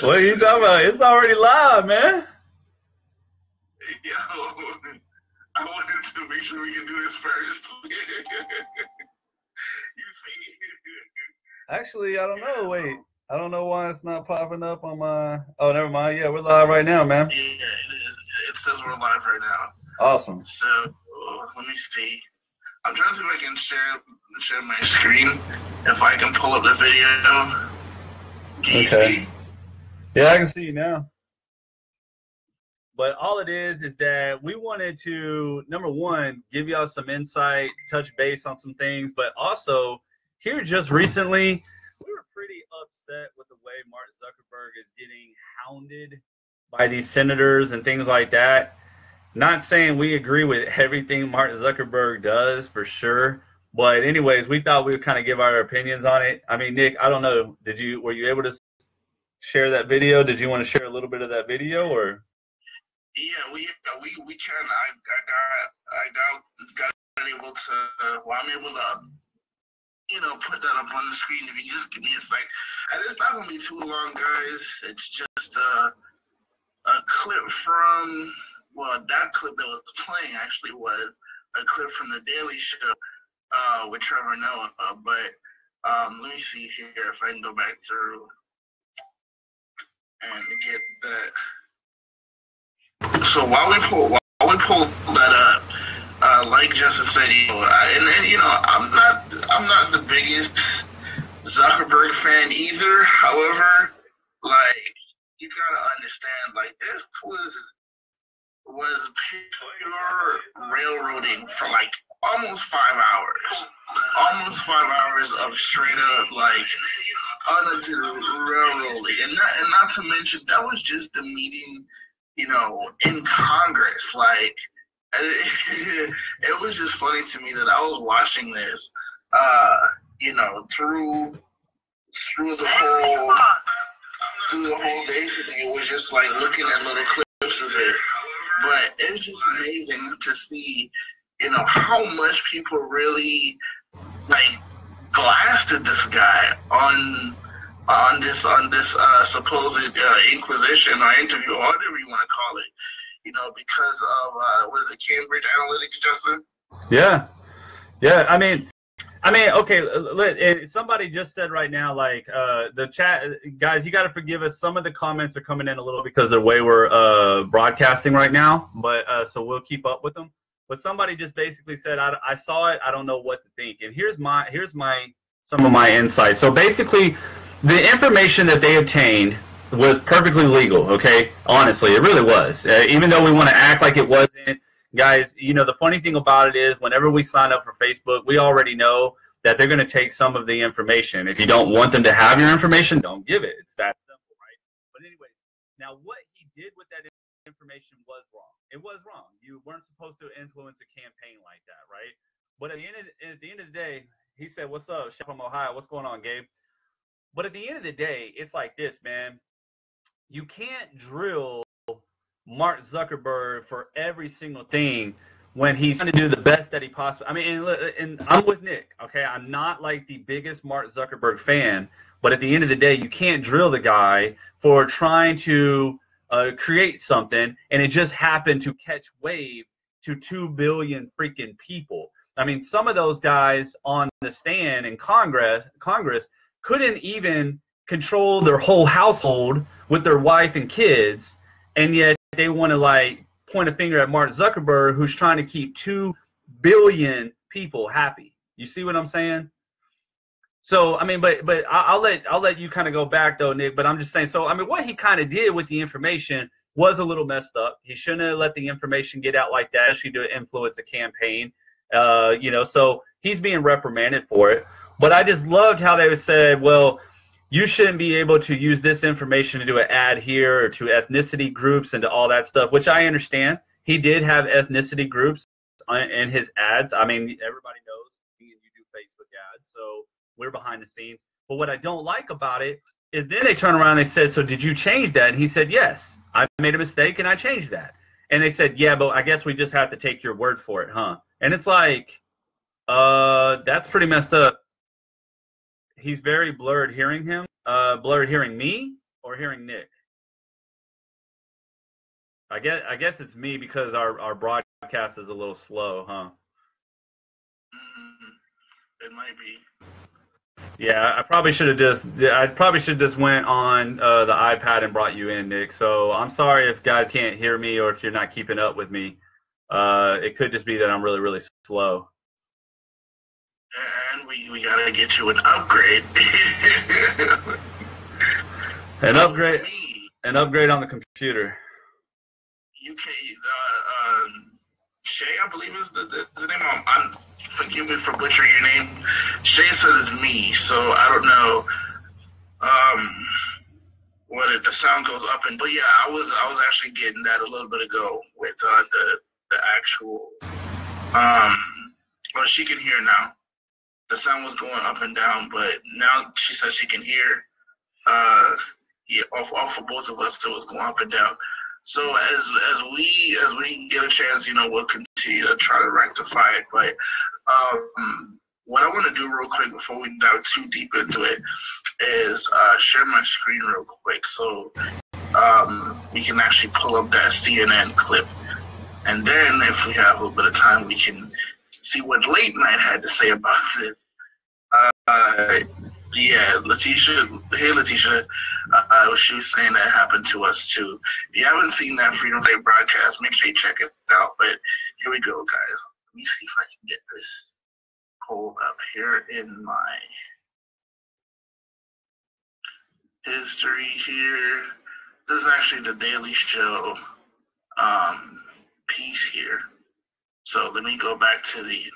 What are you talking about? It's already live, man. Yo, I wanted to make sure we can do this first. You see? Actually, I don't know. Yeah, Wait, so, I don't know why it's not popping up on my. Oh, never mind. Yeah, we're live right now, man. yeah, it is. It says we're live right now. Awesome. So let me see. I'm trying to see if I can share my screen. If I can pull up the video. Can you Okay. see? Yeah, I can see you now. But all it is that we wanted to, number one, give y'all some insight, touch base on some things, but also here just recently, we were pretty upset with the way Mark Zuckerberg is getting hounded by these senators and things like that. Not saying we agree with everything Mark Zuckerberg does for sure, but anyways, we thought we would kind of give our opinions on it. I mean, Nick, I don't know, were you able to share that video? Did you want to share a little bit of that video or? Yeah, we can. I got able to. Well, I'm able to put that up on the screen. If you just give me a sec, and it's not gonna be too long, guys. It's just a clip from. Well, that clip that was playing actually was a clip from the Daily Show with Trevor Noah. But let me see here if I can go back through and get that. So while we pull that up, like Justin said, I'm not the biggest Zuckerberg fan either. However, like you gotta understand, like this was pure railroading for like almost 5 hours of straight up like uninterrupted railroading, and not to mention that was just the meeting. In Congress, like, it was just funny to me that I was watching this, through the whole day thing. It was just like looking at little clips of it, but it was just amazing to see, how much people really like blasted this guy on this supposed inquisition or interview, or whatever you want to call it, because of what is it, Cambridge Analytica, Justin? Yeah. I mean, okay. Somebody just said right now, like the chat guys, you got to forgive us. Some of the comments are coming in a little because of the way we're broadcasting right now, but so we'll keep up with them. But somebody just basically said, I saw it, I don't know what to think, and here's some of my insights. So basically, the information that they obtained was perfectly legal, okay? Honestly, it really was. Even though we want to act like it wasn't, guys, the funny thing about it is whenever we sign up for Facebook, we already know that they're going to take some of the information. If you don't want them to have your information, don't give it. It's that simple, right? But anyways, now what he did with that information was wrong. It was wrong. You weren't supposed to influence a campaign like that, right? But at the end of the day, he said, "What's up, Chef from Ohio? What's going on, Gabe?" But at the end of the day, it's like this, man. You can't drill Mark Zuckerberg for every single thing when he's trying to do the best that he possibly. I mean, and I'm with Nick, okay? I'm not like the biggest Mark Zuckerberg fan, but at the end of the day, you can't drill the guy for trying to create something, and it just happened to catch wave to 2 billion freaking people. I mean, some of those guys on the stand in Congress couldn't even control their whole household with their wife and kids, and yet they want to like point a finger at Mark Zuckerberg, who's trying to keep 2 billion people happy. You see what I'm saying? So I mean, but I'll let you kind of go back though, Nick. But I'm just saying. So I mean, what he kind of did with the information was a little messed up. He shouldn't have let the information get out like that, especially to influence a campaign. So he's being reprimanded for it. But I just loved how they said, well, you shouldn't be able to use this information to do an ad here or to ethnicity groups and to all that stuff, which I understand. He did have ethnicity groups in his ads. I mean, everybody knows me and you do Facebook ads, so we're behind the scenes. But what I don't like about it is then they turn around and they said, so did you change that? And he said, yes, I made a mistake and I changed that. And they said, yeah, but I guess we just have to take your word for it, huh? And it's like, that's pretty messed up. He's very blurred hearing me. or hearing Nick? I guess it's me because our broadcast is a little slow, huh? It might be. Yeah, I probably should have just went on the iPad and brought you in, Nick. So I'm sorry if guys can't hear me or if you're not keeping up with me. It could just be that I'm really, really slow. And we gotta get you an upgrade. An upgrade on the computer. Shay, I believe is the name. Forgive me for butchering your name. Shay said it's me, so I don't know what the sound goes up in. But yeah, I was actually getting that a little bit ago with the actual. Well, she can hear now. The sound was going up and down, but now she says she can hear. Yeah, off for both of us, so it's going up and down. So as we get a chance, we'll continue to try to rectify it. But what I want to do real quick before we dive too deep into it is share my screen real quick, so we can actually pull up that CNN clip, and then if we have a little bit of time, we can see what Late Night had to say about this. Yeah, Letitia. Hey, Letitia. She was saying that happened to us too. If you haven't seen that Freedom Day broadcast, make sure you check it out. But here we go, guys. Let me see if I can get this pulled up here in my history here. This is actually the Daily Show piece here. So let me go back to the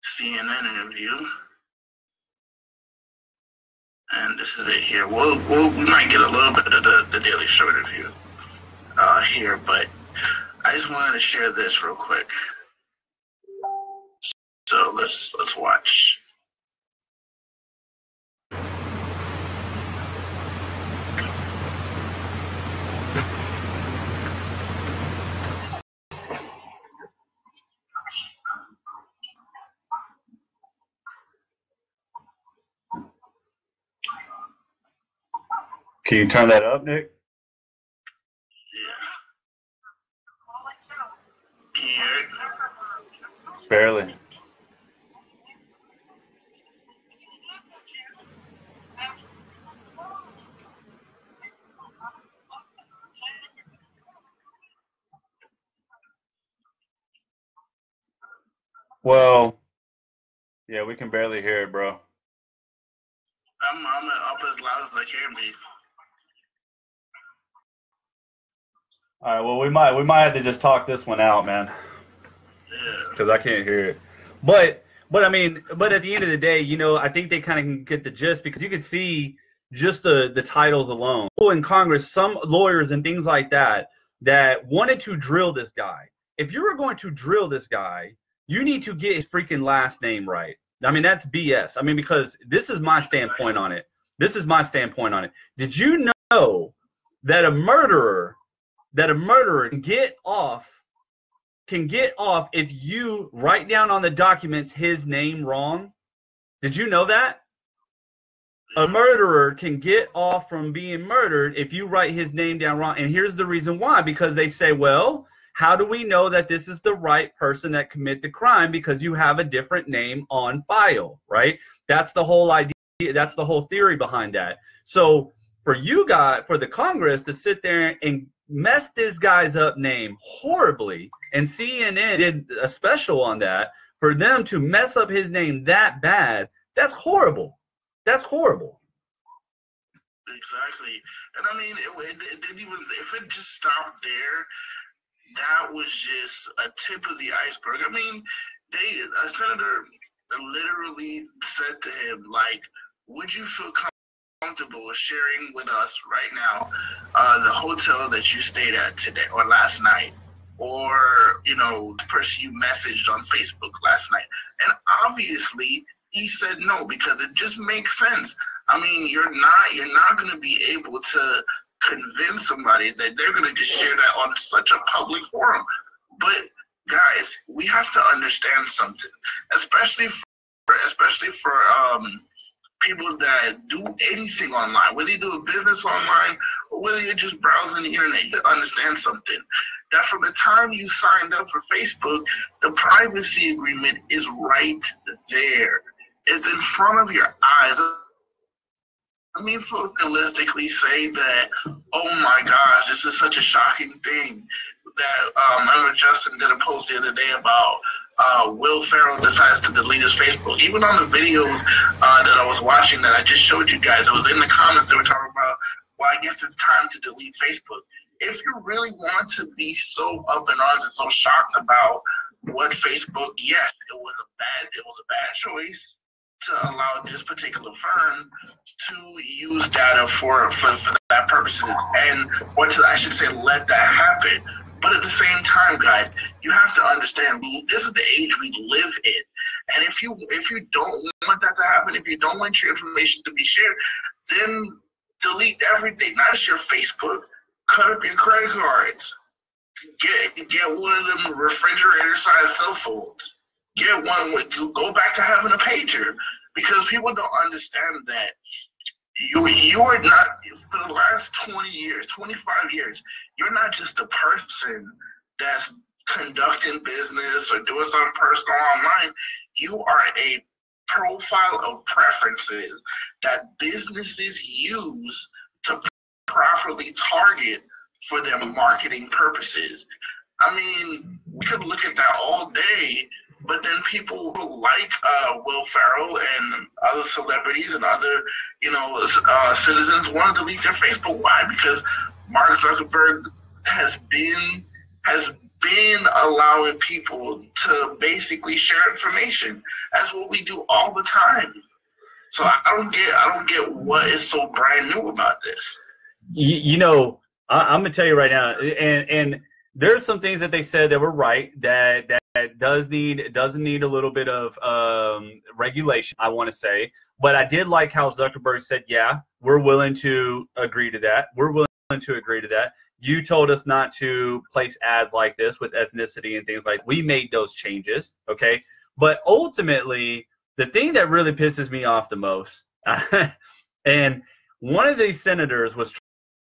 CNN interview. And this is it here. We might get a little bit of the Daily Show interview here, but I just wanted to share this real quick. So let's watch. Can you turn that up, Nick? Yeah. Can you hear it? Barely. Well, yeah, we can barely hear it, bro. I'm up as loud as I can be. All right, well, we might have to just talk this one out, man. Yeah. Because I can't hear it. But I mean, but at the end of the day, I think they kind of can get the gist, because you could see just the titles alone. In Congress, some lawyers and things like that wanted to drill this guy. If you were going to drill this guy, you need to get his freaking last name right. I mean, that's BS. I mean, because this is my standpoint on it. Did you know that a murderer can get off if you write down on the documents his name wrong? Did you know that? A murderer can get off from being murdered if you write his name down wrong. And here's the reason why. Because they say, well, how do we know that this is the right person that committed the crime? Because you have a different name on file, right? That's the whole idea. That's the whole theory behind that. So for the Congress to sit there and mess this guy's up name horribly, and CNN did a special on that, for them to mess up his name that bad, that's horrible. That's horrible. Exactly. And I mean, it didn't even, if it just stopped there, that was just a tip of the iceberg. I mean, a senator literally said to him, like, would you feel comfortable sharing with us right now the hotel that you stayed at today or last night, or the person you messaged on Facebook last night? And obviously he said no, because it just makes sense. I mean, you're not going to be able to convince somebody that they're going to just share that on such a public forum. But guys, we have to understand something, especially for people that do anything online, whether you're doing business online or whether you're just browsing the internet, you understand something. That from the time you signed up for Facebook, the privacy agreement is right there. It's in front of your eyes. I mean, folks realistically say that, oh my gosh, this is such a shocking thing. That I remember Justin did a post the other day about Will Ferrell decides to delete his Facebook. Even on the videos that I was watching that I just showed you guys, it was in the comments they were talking about, well, I guess it's time to delete Facebook. If you really want to be so up in arms and so shocked about what Facebook, yes, it was a bad choice to allow this particular firm to use data for that purposes, and or to, I should say, let that happen. But at the same time, guys, you have to understand this is the age we live in, and if you don't want that to happen, if you don't want your information to be shared, then delete everything. Not just your Facebook. Cut up your credit cards. Get one of them refrigerator-sized cell phones. Get one with, go back to having a pager, because people don't understand that you are not, for the last 20 years, 25 years, you're not just a person that's conducting business or doing something personal online. You are a profile of preferences that businesses use to properly target for their marketing purposes. I mean, we could look at that all day, but then people like Will Ferrell and other celebrities and other, citizens want to delete their Facebook. Why? Because Mark Zuckerberg has been allowing people to basically share information. That's what we do all the time. So I don't get what is so brand new about this. I'm gonna tell you right now, and there's some things that they said that were right, that doesn't need a little bit of regulation, I want to say. But I did like how Zuckerberg said, yeah, we're willing to agree to that. We're willing to agree to that. You told us not to place ads like this with ethnicity and things like. We made those changes, okay? But ultimately, the thing that really pisses me off the most, and one of these senators was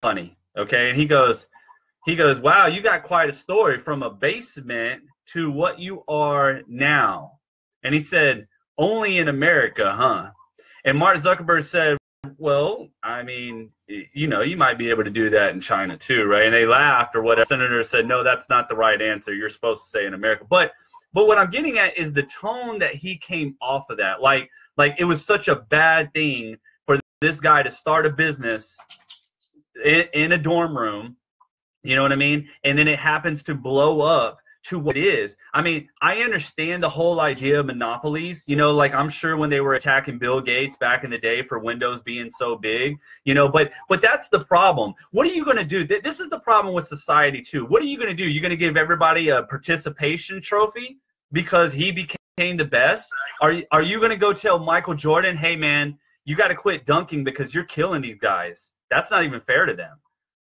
funny, okay? And he goes, wow, you got quite a story from a basement to what you are now. And he said, only in America, huh? And Mark Zuckerberg said, well, I mean, you might be able to do that in China too, right? And they laughed or whatever. The senator said, no, that's not the right answer. You're supposed to say in America. But what I'm getting at is the tone that he came off of that. Like it was such a bad thing for this guy to start a business in a dorm room, you know what I mean? And then it happens to blow up to what it is. I mean, I understand the whole idea of monopolies, like I'm sure when they were attacking Bill Gates back in the day for Windows being so big, but that's the problem. What are you going to do? This is the problem with society too. What are you going to do? You're going to give everybody a participation trophy because he became the best? Are you going to go tell Michael Jordan, hey man, you got to quit dunking because you're killing these guys? That's not even fair to them.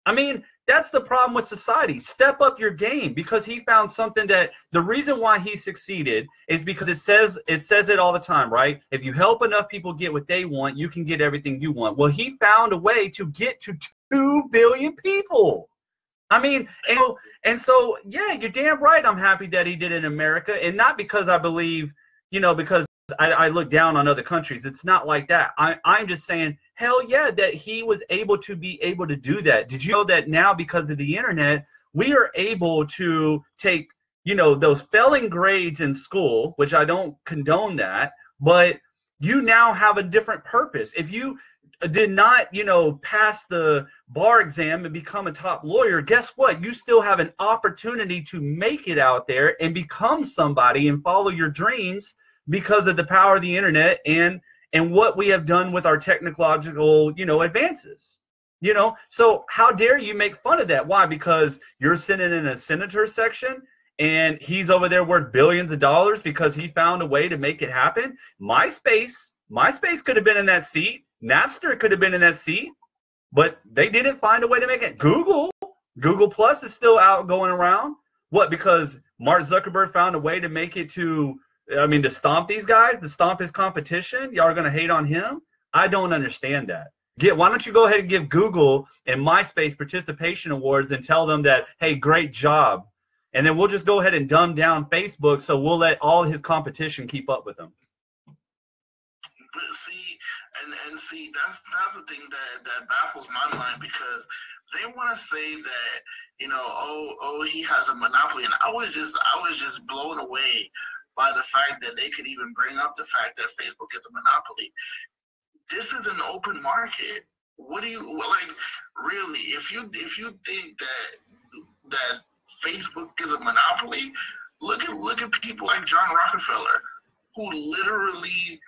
I mean, that's the problem with society. Step up your game, because he found something that the reason why he succeeded is because it says it all the time, right? If you help enough people get what they want, you can get everything you want. Well, he found a way to get to 2 billion people. I mean, and so, yeah, you're damn right. I'm happy that he did it in America, and not because I believe, because I look down on other countries. It's not like that. I'm just saying, hell yeah, that he was able to do that. Did you know that now, because of the internet, we are able to take, those failing grades in school, which I don't condone that, but you now have a different purpose. If you did not, pass the bar exam and become a top lawyer, guess what? You still have an opportunity to make it out there and become somebody and follow your dreams, because of the power of the internet and what we have done with our technological, advances. So how dare you make fun of that? Why? Because you're sitting in a senator section and he's over there worth billions of dollars because he found a way to make it happen. MySpace could have been in that seat. Napster could have been in that seat, but they didn't find a way to make it. Google Plus is still out going around. What? Because Mark Zuckerberg found a way to make it to stomp these guys, to stomp his competition. Y'all are going to hate on him. I don't understand that. Why don't you go ahead and give Google and MySpace participation awards and tell them that, hey, great job. And then we'll just go ahead and dumb down Facebook, so we'll let all his competition keep up with him. But see, and see, that's the thing that baffles my mind, because they want to say that, you know, oh, he has a monopoly, and I was just blown away by the fact that they could even bring up the fact that Facebook is a monopoly. This is an open market. What do you like? Really, if you think that Facebook is a monopoly, look at people like John Rockefeller, who literally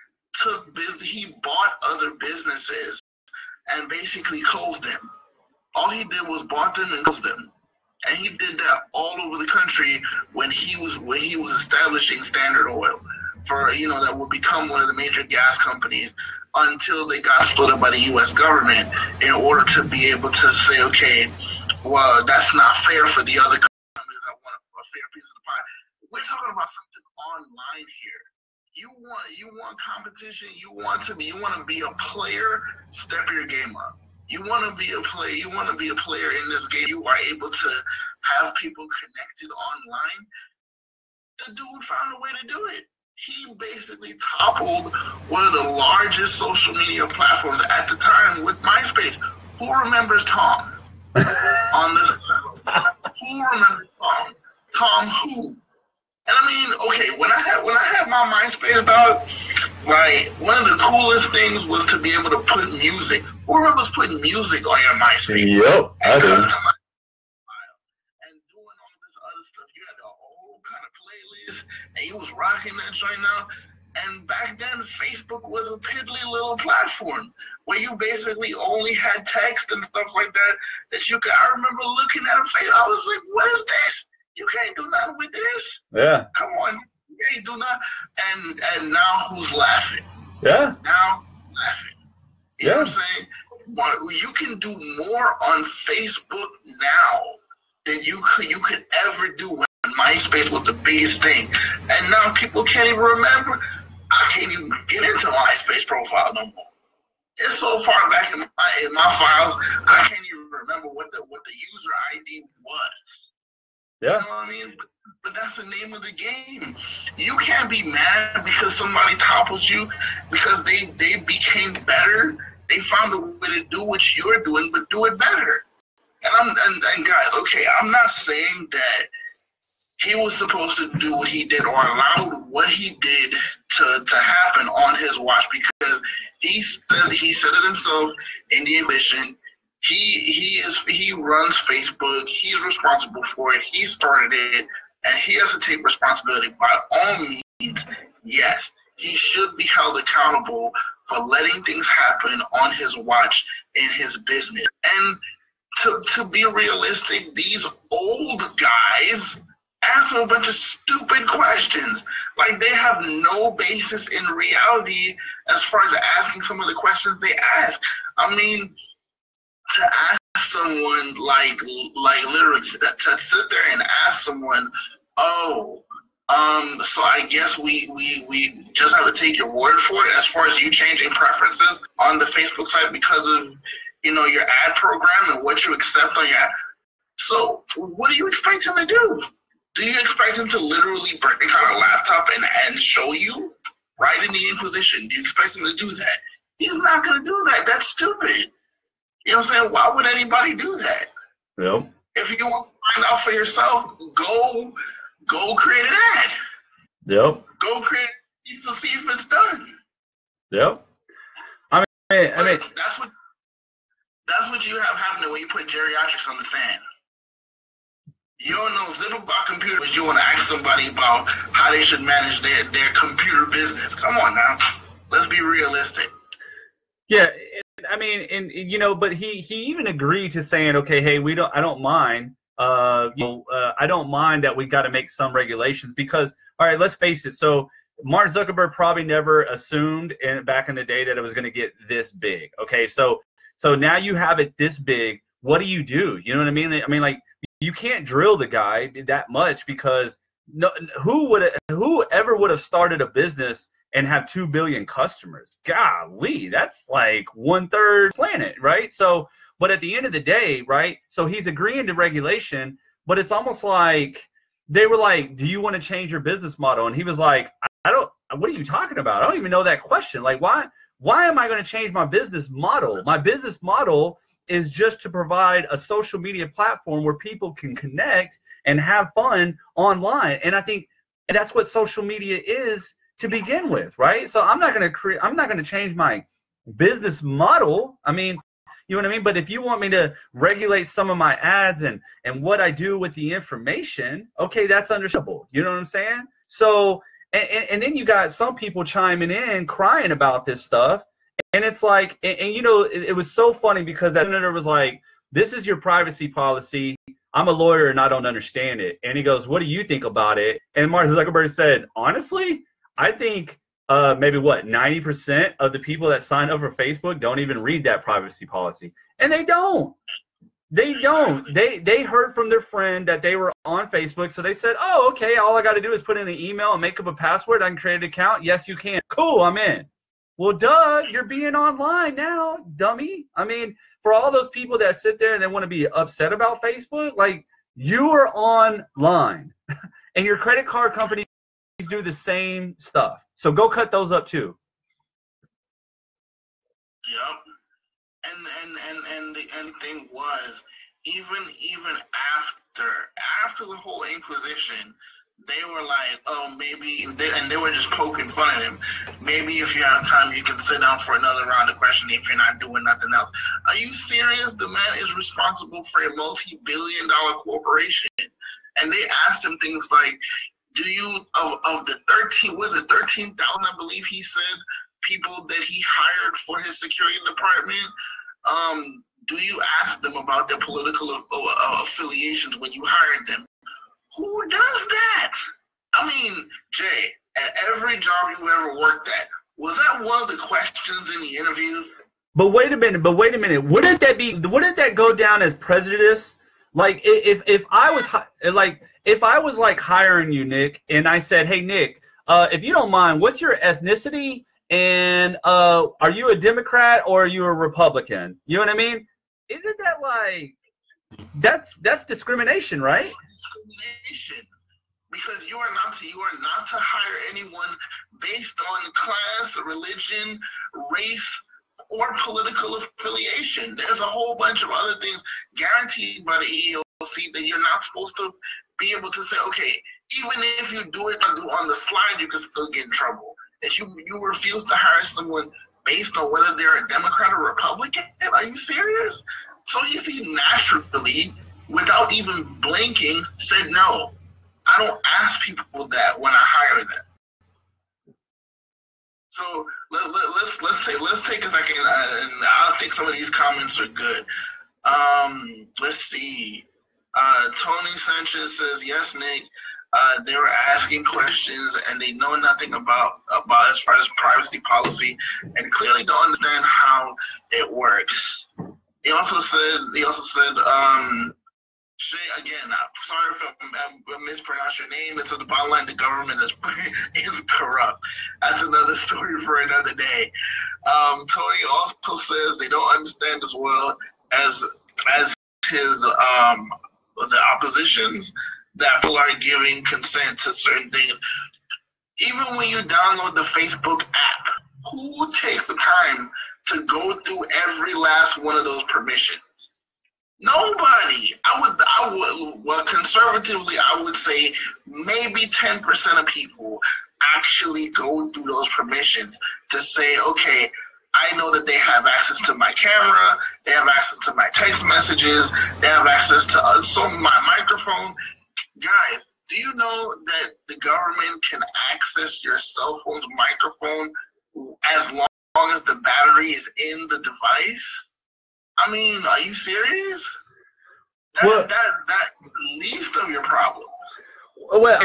he bought other businesses and basically closed them. All he did was bought them and closed them. And he did that all over the country when he was establishing Standard Oil, for, you know, that would become one of the major gas companies, until they got split up by the U.S. government in order to be able to say, okay, well, that's not fair for the other companies that want a fair piece of the pie. We're talking about something online here. You want competition. You want to be a player. Step your game up. You want to be a player. You want to be a player in this game. You are able to have people connected online. The dude found a way to do it. He basically toppled one of the largest social media platforms at the time with MySpace. Who remembers Tom on this platform? Who remembers Tom? Tom who? And I mean, okay, when I had my MySpace, dog, like, one of the coolest things was to be able to put music. Who remembers putting music on your MySpace? Yep, I do. And doing all this other stuff. You had a whole kind of playlist, and you was rocking that joint now. And back then, Facebook was a piddly little platform where you basically only had text and stuff like that you could. I remember looking at a face. I was like, what is this? You can't do nothing with this. Yeah. Come on. You can't do nothing. And now who's laughing? Yeah. Now laughing. You know what I'm saying? Well, you can do more on Facebook now than you could ever do when MySpace was the biggest thing. And now people can't even remember. I can't even get into MySpace profile no more. It's so far back in my files, I can't even remember what the user ID was. Yeah. You know what I mean? But that's the name of the game. You can't be mad because somebody toppled you, because they became better. They found a way to do what you're doing, but do it better. And guys, okay, I'm not saying that he was supposed to do what he did or allowed what he did to happen on his watch, because he said it himself in the admission. He runs Facebook. He's responsible for it. He started it, and he has to take responsibility. By all means, yes, he should be held accountable for letting things happen on his watch in his business. And to be realistic, these old guys ask him a bunch of stupid questions. Like, they have no basis in reality as far as asking some of the questions they ask. I mean, to ask someone like literally to sit there and ask someone, oh, so I guess we just have to take your word for it as far as you changing preferences on the Facebook site because of, you know, your ad program and what you accept on your ad. So what do you expect him to do? Do you expect him to literally break out a laptop and show you right in the Inquisition? Do you expect him to do that? He's not going to do that. That's stupid. You know what I'm saying? Why would anybody do that? Yep. If you want to find out for yourself, go create an ad. Yep. Go create it to see if it's done. Yep. I mean, that's what you have happening when you put geriatrics on the fan. You don't know zip about computers. You want to ask somebody about how they should manage their computer business. Come on now. Let's be realistic. Yeah. I mean, and you know, but he even agreed to saying, okay, hey, I don't mind, I don't mind that we got to make some regulations, because, all right, let's face it. So Mark Zuckerberg probably never assumed back in the day that it was going to get this big. Okay, so now you have it this big. What do? You know what I mean? I mean, like, you can't drill the guy that much, because whoever would have started a business and have 2 billion customers. Golly, that's like 1/3 planet, right? So, but at the end of the day, right? So he's agreeing to regulation, but it's almost like they were like, do you want to change your business model? And he was like, I don't, what are you talking about? I don't even know that question. Like, why am I going to change my business model? My business model is just to provide a social media platform where people can connect and have fun online. And I think that's what social media is to begin with, right? So I'm not going to change my business model. I mean, you know what I mean? But if you want me to regulate some of my ads and what I do with the information, okay, that's understandable. You know what I'm saying? So, and then you got some people chiming in, crying about this stuff. And it's like, and you know, it was so funny because that senator was like, this is your privacy policy. I'm a lawyer and I don't understand it. And he goes, what do you think about it? And Mark Zuckerberg said, honestly, I think maybe 90% of the people that sign up for Facebook don't even read that privacy policy. And they don't. They don't. They heard from their friend that they were on Facebook. So they said, oh, okay, all I got to do is put in an email and make up a password. I can create an account. Yes, you can. Cool, I'm in. Well, duh, you're being online now, dummy. I mean, for all those people that sit there and they want to be upset about Facebook, like, you are online. And your credit card companies do the same stuff. So go cut those up too. Yep. And the thing was, even after the whole Inquisition, they were like, oh, maybe, and they were just poking fun at him. Maybe if you have time, you can sit down for another round of questioning if you're not doing nothing else. Are you serious? The man is responsible for a multi-billion-dollar corporation. And they asked him things like, do you, of the 13,000, I believe he said, people that he hired for his security department, do you ask them about their political affiliations when you hired them? Who does that? I mean, Jay, at every job you ever worked at, was that one of the questions in the interview? But wait a minute. Wouldn't that go down as prejudice? Like, if I was like hiring you, Nick, and I said, hey, Nick, if you don't mind, what's your ethnicity? And are you a Democrat or are you a Republican? You know what I mean? Isn't that like, that's discrimination, right? Discrimination, because you are not to hire anyone based on class, religion, race, or political affiliation. There's a whole bunch of other things guaranteed by the EEOC that you're not supposed to be able to say, okay, even if you do it on the slide, you can still get in trouble. If you refuse to hire someone based on whether they're a Democrat or Republican, are you serious? So he naturally, without even blinking, said no. I don't ask people that when I hire them. So let's take a second, and I think some of these comments are good. Let's see. Tony Sanchez says, yes, Nick. They were asking questions and they know nothing about as far as privacy policy and clearly don't understand how it works. He also said, Shay, again, sorry if I mispronounced your name. It's at the bottom line, the government is corrupt. That's another story for another day. Tony also says they don't understand as well as his oppositions that people are giving consent to certain things. Even when you download the Facebook app, who takes the time to go through every last one of those permissions? Nobody. Well, conservatively, I would say maybe 10% of people actually go through those permissions to say, okay, I know that they have access to my camera, they have access to my text messages, they have access to my microphone. Guys, do you know that the government can access your cell phone's microphone as long as the battery is in the device? I mean, are you serious? That least of your problems. Well,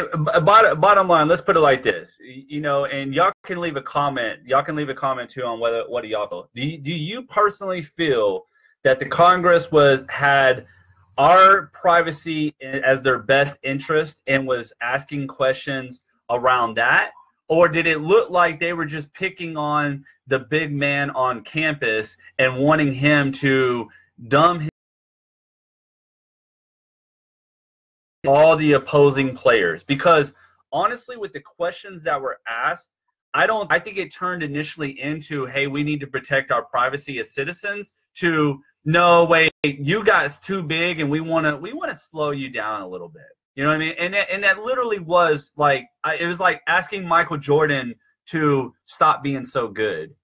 bottom line, let's put it like this, and y'all can leave a comment. Y'all can leave a comment too on what do y'all feel. Do you personally feel that the Congress had our privacy as their best interest and was asking questions around that, or did it look like they were just picking on the big man on campus and wanting him to dumb all the opposing players? Because honestly, with the questions that were asked, I think it turned initially into, hey, we need to protect our privacy as citizens, to no, wait, you guys too big and we want to slow you down a little bit. You know what I mean? And that literally was like, it was like asking Michael Jordan to stop being so good.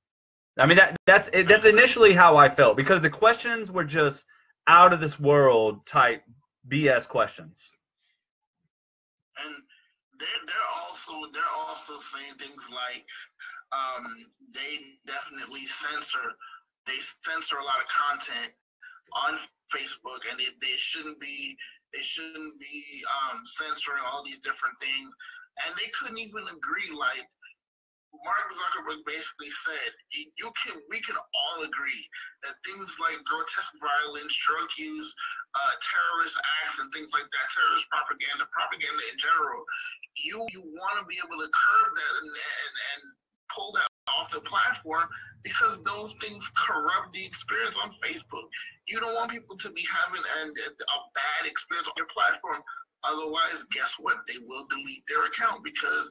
I mean, that's initially how I felt, because the questions were just out of this world type BS questions. And they're also saying things like they definitely censor a lot of content on Facebook, and they shouldn't be censoring all these different things. And they couldn't even agree. Like Mark Zuckerberg basically said, we can all agree that things like grotesque violence, drug use, terrorist acts, and things like that, terrorist propaganda in general, you want to be able to curb that and pull that off the platform, because those things corrupt the experience on Facebook. You don't want people to be having a bad experience on your platform. Otherwise, guess what? They will delete their account because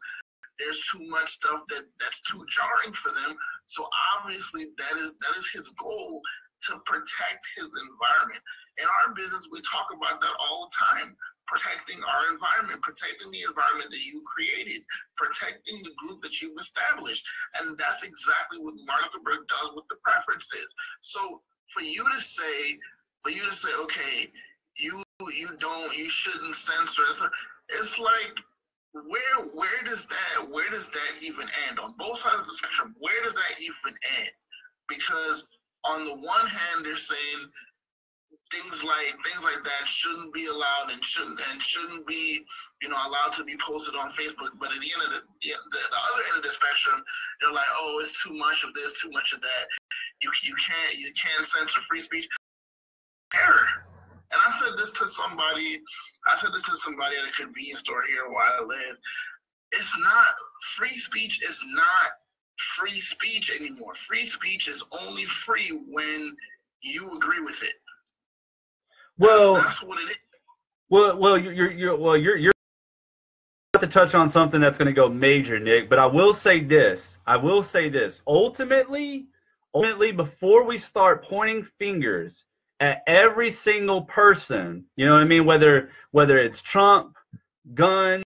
there's too much stuff that's too jarring for them. So obviously that is his goal, to protect his environment. In our business, we talk about that all the time. Protecting our environment, protecting the environment that you created, protecting the group that you've established. And that's exactly what Mark Zuckerberg does with the preferences. So for you to say, okay, you shouldn't censor, it's like, where does that even end? On both sides of the spectrum, where does that even end? Because on the one hand, they're saying things like that shouldn't be allowed and shouldn't be, allowed to be posted on Facebook. But at the end of the other end of the spectrum, they're like, oh, it's too much of this, too much of that. You can't censor free speech. Error. And I said this to somebody at a convenience store here where I live. It's not, free speech is not free speech anymore. Free speech is only free when you agree with it. Well, that's what it is. Well, you're about to touch on something that's going to go major, Nick. But I will say this. Ultimately, before we start pointing fingers at every single person, you know what I mean? Whether it's Trump, guns,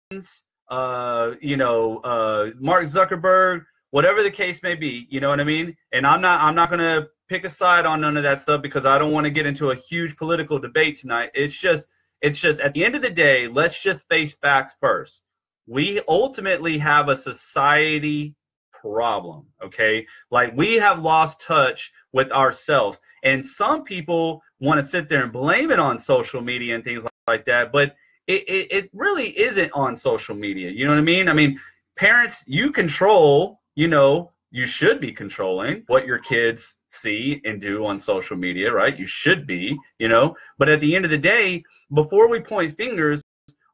Mark Zuckerberg, whatever the case may be, you know what I mean? And I'm not going to pick a side on none of that stuff, because I don't want to get into a huge political debate tonight. It's just at the end of the day, let's just face facts first. We ultimately have a society problem, okay? Like, we have lost touch with ourselves. And some people want to sit there and blame it on social media and things like that, but it really isn't on social media. You know what I mean? I mean, parents, you control, you should be controlling what your kids see and do on social media, right? You should be, but at the end of the day, before we point fingers,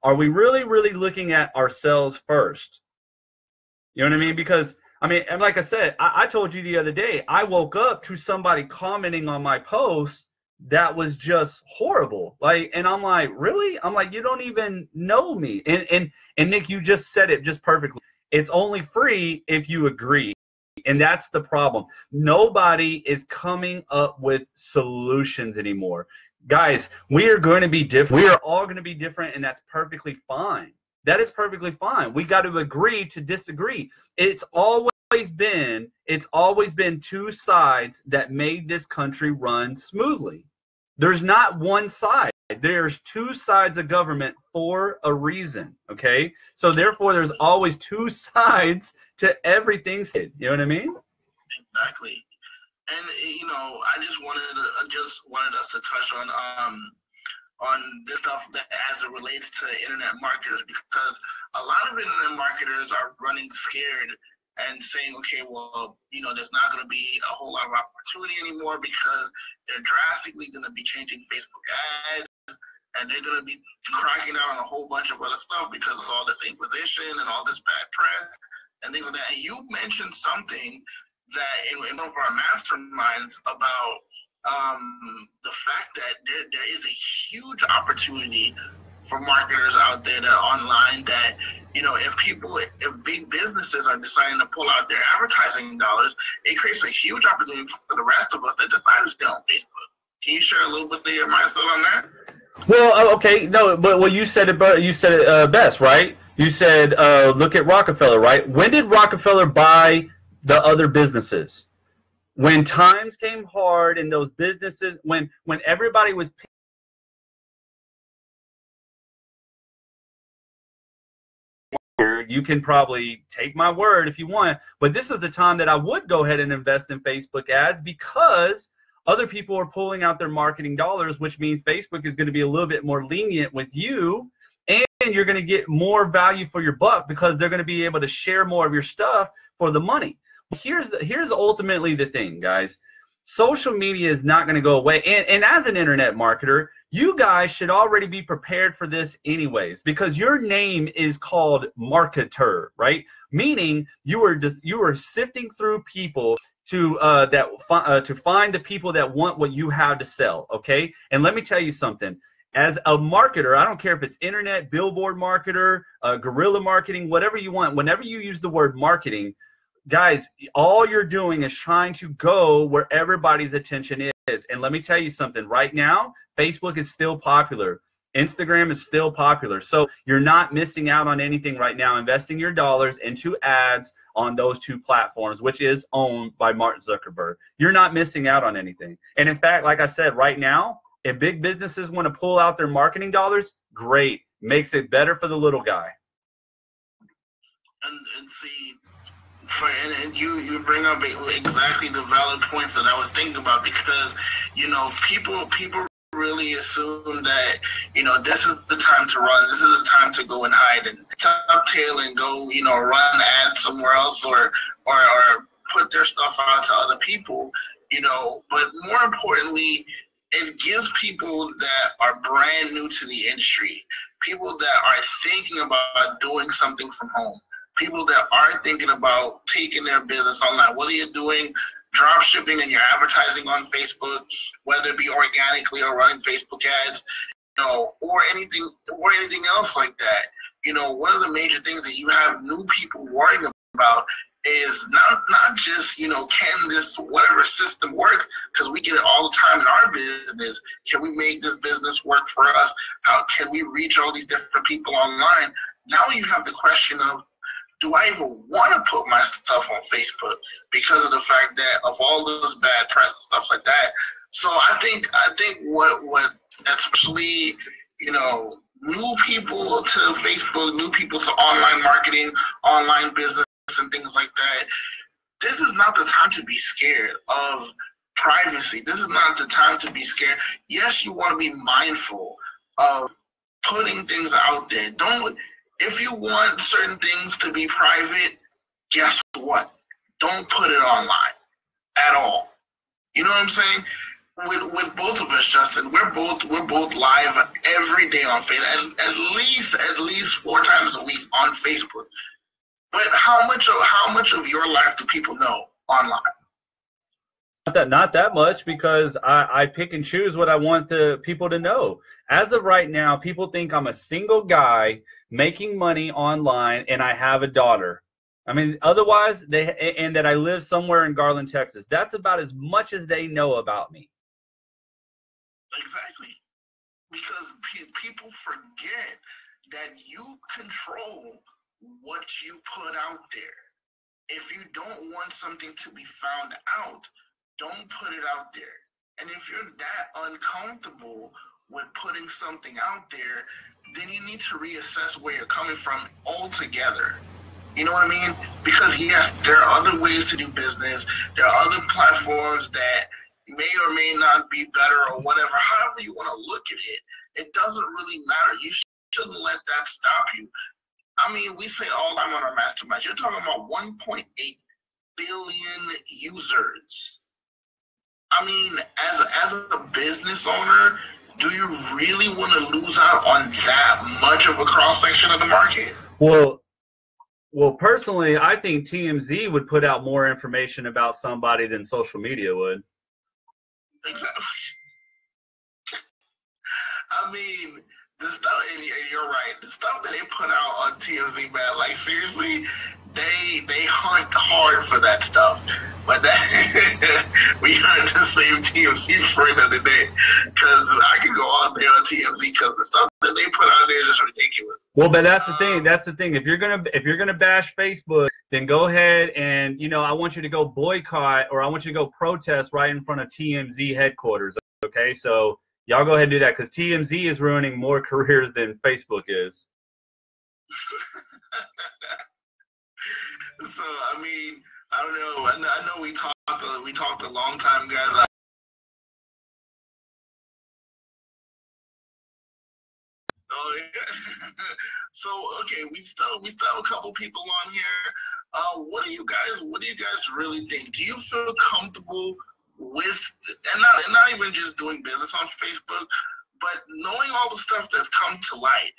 are we really, really looking at ourselves first? You know what I mean? Because, and like I said, I told you the other day, I woke up to somebody commenting on my post that was just horrible. And I'm like, really? I'm like, you don't even know me. And Nick, you just said it just perfectly. It's only free if you agree. And that's the problem. Nobody is coming up with solutions anymore. Guys, we are going to be different. We are all going to be different, and that's perfectly fine. That is perfectly fine. We got to agree to disagree. It's always been two sides that made this country run smoothly. There's not one side. There's two sides of government for a reason, okay? So therefore, there's always two sides to everything. You know what I mean? Exactly. And I just wanted us to touch on this stuff that as it relates to internet marketers, because a lot of internet marketers are running scared and saying, okay, well, there's not going to be a whole lot of opportunity anymore, because they're drastically going to be changing Facebook ads, and they're going to be cracking down on a whole bunch of other stuff because of all this inquisition and all this bad press. and things like that. And you mentioned something that in one of our masterminds about the fact that there is a huge opportunity for marketers out there that are online that, if big businesses are deciding to pull out their advertising dollars, it creates a huge opportunity for the rest of us that decide to stay on Facebook. Can you share a little bit of your mindset on that? Well, okay, no, but you said it best, right? You said, look at Rockefeller, right? When did Rockefeller buy the other businesses? When times came hard and those businesses, when everybody was you can probably take my word if you want, but this is the time that I would go ahead and invest in Facebook ads because other people are pulling out their marketing dollars, which means Facebook is going to be a little bit more lenient with you, and you're going to get more value for your buck because they're going to be able to share more of your stuff for the money. Here's ultimately the thing, guys. Social media is not going to go away. And as an internet marketer, you guys should already be prepared for this anyways, because your name is called marketer, right? Meaning you are sifting through people to find the people that want what you have to sell, okay? And let me tell you something. As a marketer, I don't care if it's internet, billboard marketer, guerrilla marketing, whatever you want, whenever you use the word marketing, guys, all you're doing is trying to go where everybody's attention is. And let me tell you something. Right now, Facebook is still popular. Instagram is still popular. So you're not missing out on anything right now, investing your dollars into ads on those two platforms, which is owned by Mark Zuckerberg. You're not missing out on anything. And in fact, like I said, right now, if big businesses want to pull out their marketing dollars, great. Makes it better for the little guy. And see, and you bring up exactly the valid points that I was thinking about, because people really assume that this is the time to run, this is the time to go and hide and tuck tail and go run ads somewhere else or put their stuff out to other people, but more importantly, it gives people that are brand new to the industry, people that are thinking about doing something from home, people that are thinking about taking their business online, whether you're doing drop shipping and you're advertising on Facebook, whether it be organically or running Facebook ads, or anything else like that. One of the major things that you have new people worrying about is not just, can this whatever system work, because we get it all the time in our business. Can we make this business work for us? How can we reach all these different people online? Now you have the question of, do I even want to put my stuff on Facebook because of the fact that of all this bad press and stuff like that? So I think what especially new people to Facebook, new people to online marketing, online business and things like that, this is not the time to be scared of privacy. This is not the time to be scared. Yes, you want to be mindful of putting things out there. If you want certain things to be private, guess what? Don't put it online at all. You know what I'm saying? With both of us, Justin, we're both live every day on Facebook, at least 4 times a week on Facebook. But how much of your life do people know online? Not that much, because I pick and choose what I want the people to know. As of right now, people think I'm a single guy making money online and I have a daughter. I mean, otherwise, and that I live somewhere in Garland, Texas. That's about as much as they know about me. Exactly. Because people forget that you control what you put out there. If you don't want something to be found out, don't put it out there. And if you're that uncomfortable with putting something out there, then you need to reassess where you're coming from altogether. You know what I mean? Because yes, there are other ways to do business. There are other platforms that may or may not be better or whatever. However you want to look at it, it doesn't really matter. You shouldn't let that stop you. I mean, we say all the time on our masterminds, you're talking about 1.8 billion users. I mean, as a business owner, do you really want to lose out on that much of a cross section of the market? Well, Well, personally, I think TMZ would put out more information about somebody than social media would. Exactly. I mean, the stuff, and you're right, the stuff that they put out on TMZ, man, like, seriously, they hunt hard for that stuff. But that, we heard the same TMZ friend the other day, because I could go on there on TMZ, because the stuff that they put out there is just ridiculous. Well, but that's the thing. That's the thing. If you're gonna bash Facebook, then go ahead and, you know, I want you to go boycott, or I want you to go protest right in front of TMZ headquarters. Okay, so y'all go ahead and do that, because TMZ is ruining more careers than Facebook is. So, I mean, I don't know. I know we talked a long time, guys. Oh yeah. So okay, we still have a couple people on here. What do you guys really think? Do you feel comfortable with, and not even just doing business on Facebook, but knowing all the stuff that's come to light?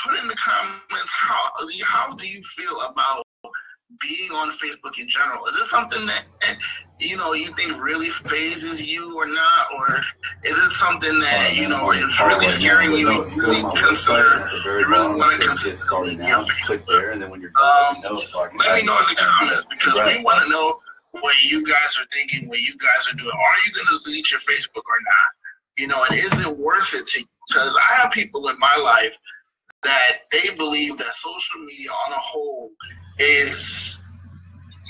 Put in the comments how do you feel about being on Facebook in general? Is it something that you think really phases you or not, or is it something that is really scaring you? You really want to consider deleting your Facebook? Just let me know in the comments, because we want to know what you guys are thinking, what you guys are doing. Are you going to delete your Facebook or not? And is it worth it to you? Because I have people in my life that they believe that social media on a whole is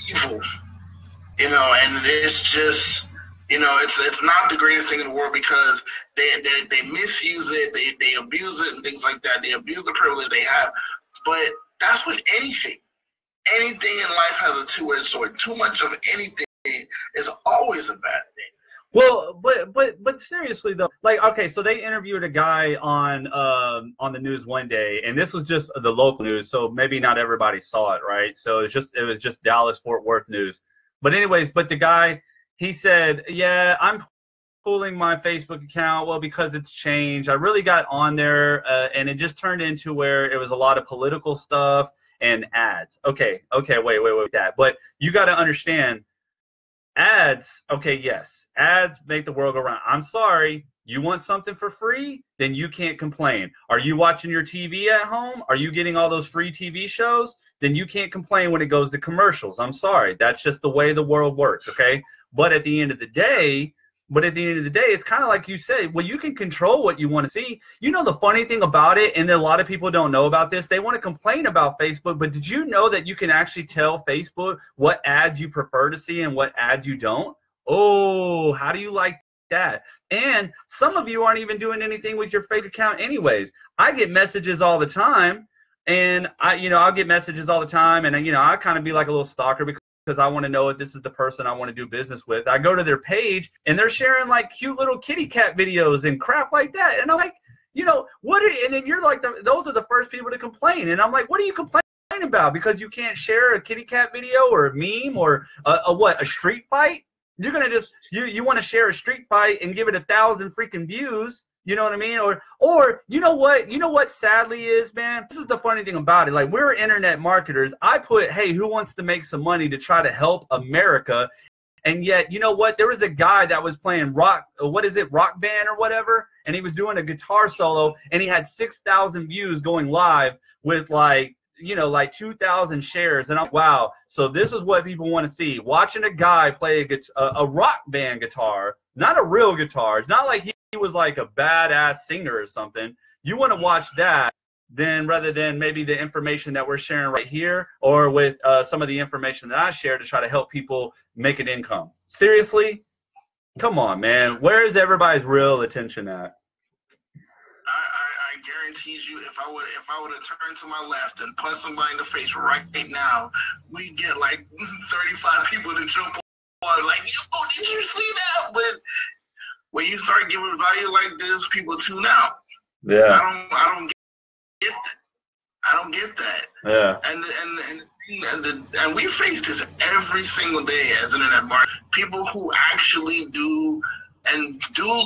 evil, and it's just, it's not the greatest thing in the world, because they misuse it, they abuse it and things like that. They abuse the privilege they have. But that's with anything. Anything in life has a two-edged sword. Too much of anything is always a bad thing. Well, but seriously though, like, okay, so they interviewed a guy on the news one day, and this was just the local news, so maybe not everybody saw it, right? So it was just Dallas Fort Worth news. But anyways, the guy, he said, yeah, I'm pulling my Facebook account, well, because it's changed. I really got on there, and it just turned into where it was a lot of political stuff and ads. Okay, wait, that. But you got to understand, ads, okay, yes, ads make the world go round. I'm sorry, you want something for free? Then you can't complain. Are you watching your TV at home? Are you getting all those free TV shows? Then you can't complain when it goes to commercials. I'm sorry, that's just the way the world works, okay? But at the end of the day, it's kind of like you say, well, you can control what you want to see. The funny thing about it, and a lot of people don't know about this, they want to complain about Facebook, but did you know that you can actually tell Facebook what ads you prefer to see and what ads you don't? Oh, how do you like that? And some of you aren't even doing anything with your fake account anyways. I get messages all the time, and I'll get messages all the time, and I kind of be like a little stalker, because I want to know if this is the person I want to do business with. I go to their page, and they're sharing like cute little kitty cat videos and crap like that. And I'm like, and then you're like, those are the first people to complain. And I'm like, what are you complaining about? Because you can't share a kitty cat video or a meme or a street fight? You're going to just, you want to share a street fight and give it 1,000 freaking views. You know what I mean? Or you know what sadly is, man? This is the funny thing about it. Like, we're internet marketers. I put, hey, who wants to make some money to try to help America? And yet, you know what? There was a guy that was playing rock band or whatever, and he was doing a guitar solo, and he had 6,000 views going live with like 2,000 shares. And I'm, wow. So this is what people want to see. Watching a guy play a rock band guitar, not a real guitar. It's not like he was like a badass singer or something. You want to watch that rather than maybe the information that we're sharing right here, or with some of the information that I share to try to help people make an income. Seriously? Come on, man. Where is everybody's real attention at? I guarantee you, if I would have turned to my left and punched somebody in the face right now, we get like 35 people to jump on, like, yo, did you see that? But when you start giving value like this, people tune out. Yeah. I don't get that. I don't get that. Yeah. And we face this every single day as internet marketers. People who actually do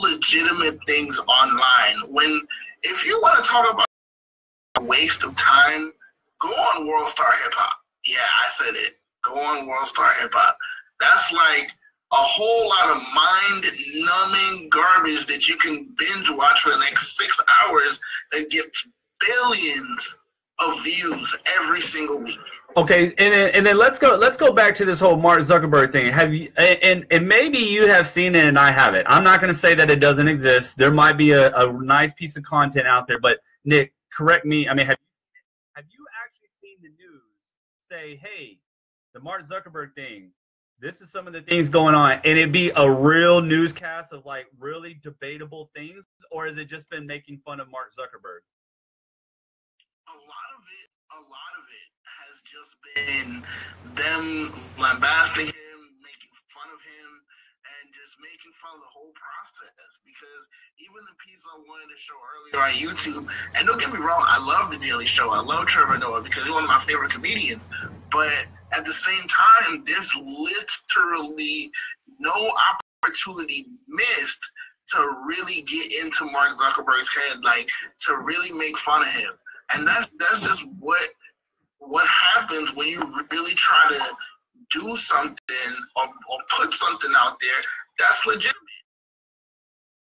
legitimate things online. If you want to talk about a waste of time, go on World Star Hip Hop. Yeah, I said it. Go on World Star Hip Hop. That's like a whole lot of mind-numbing garbage that you can binge watch for the next 6 hours that gets billions of views every single week. Okay, and then let's go back to this whole Mark Zuckerberg thing. Have you and maybe you have seen it and I haven't. I'm not going to say that it doesn't exist. There might be a nice piece of content out there, but Nick, correct me. I mean, have you actually seen the news say, hey, the Mark Zuckerberg thing, this is some of the things going on, and it be a real newscast of like really debatable things, or has it just been making fun of Mark Zuckerberg? A lot of it has just been them lambasting him, making fun of him, and just making fun of the whole process. Because even the piece I wanted to show earlier on YouTube, and don't get me wrong, I love The Daily Show. I love Trevor Noah because he's one of my favorite comedians. But at the same time, there's literally no opportunity missed to really get into Mark Zuckerberg's head, like to really make fun of him. And that's just what happens when you really try to do something or put something out there that's legitimate.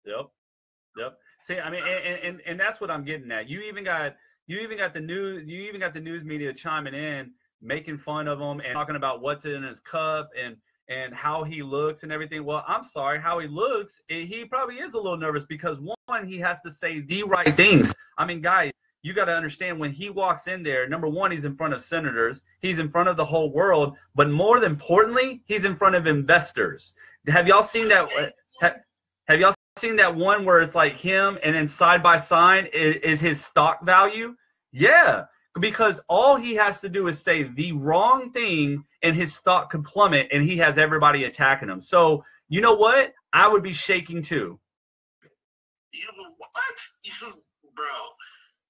Yep. See, I mean, and that's what I'm getting at. You even got the news media chiming in, making fun of him and talking about what's in his cup and how he looks and everything. Well, I'm sorry, how he looks, he probably is a little nervous because one, he has to say the right things. I mean, guys, you got to understand when he walks in there, number one, he's in front of senators, he's in front of the whole world, but more importantly, he's in front of investors. Have y'all seen that? Have y'all seen that one where it's like him and then side by side is his stock value? Yeah, because all he has to do is say the wrong thing and his stock could plummet and he has everybody attacking him. So you know what? I would be shaking too. You know what? Bro.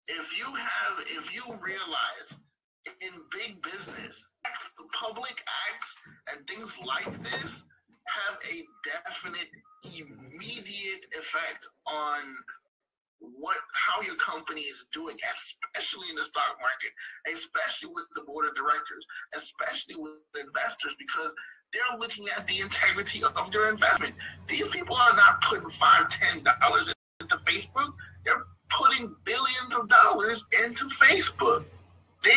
If you realize in big business, the public acts and things like this have a definite immediate effect on how your company is doing, especially in the stock market, especially with the board of directors, especially with investors, because they're looking at the integrity of their investment. These people are not putting $5, $10 into Facebook. They're putting billions of dollars into Facebook. They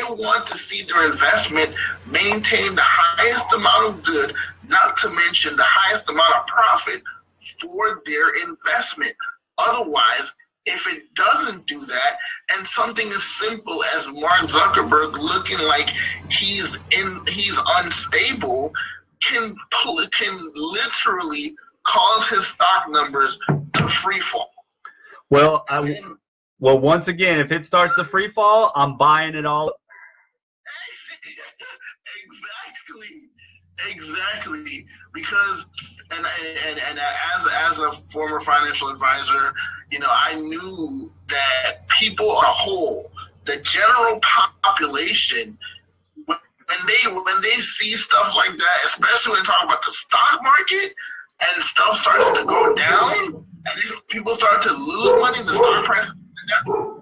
want to see their investment maintain the highest amount of good, not to mention the highest amount of profit for their investment. Otherwise, if it doesn't do that, and something as simple as Mark Zuckerberg looking like he's unstable can literally cause his stock numbers to free fall. Well, once again, if it starts to free fall, I'm buying it all. Exactly. Because and as a former financial advisor, you know, I knew that people on a whole, the general population, when they see stuff like that, especially when they talk about the stock market and stuff starts to go down, and these people start to lose money in the stock price,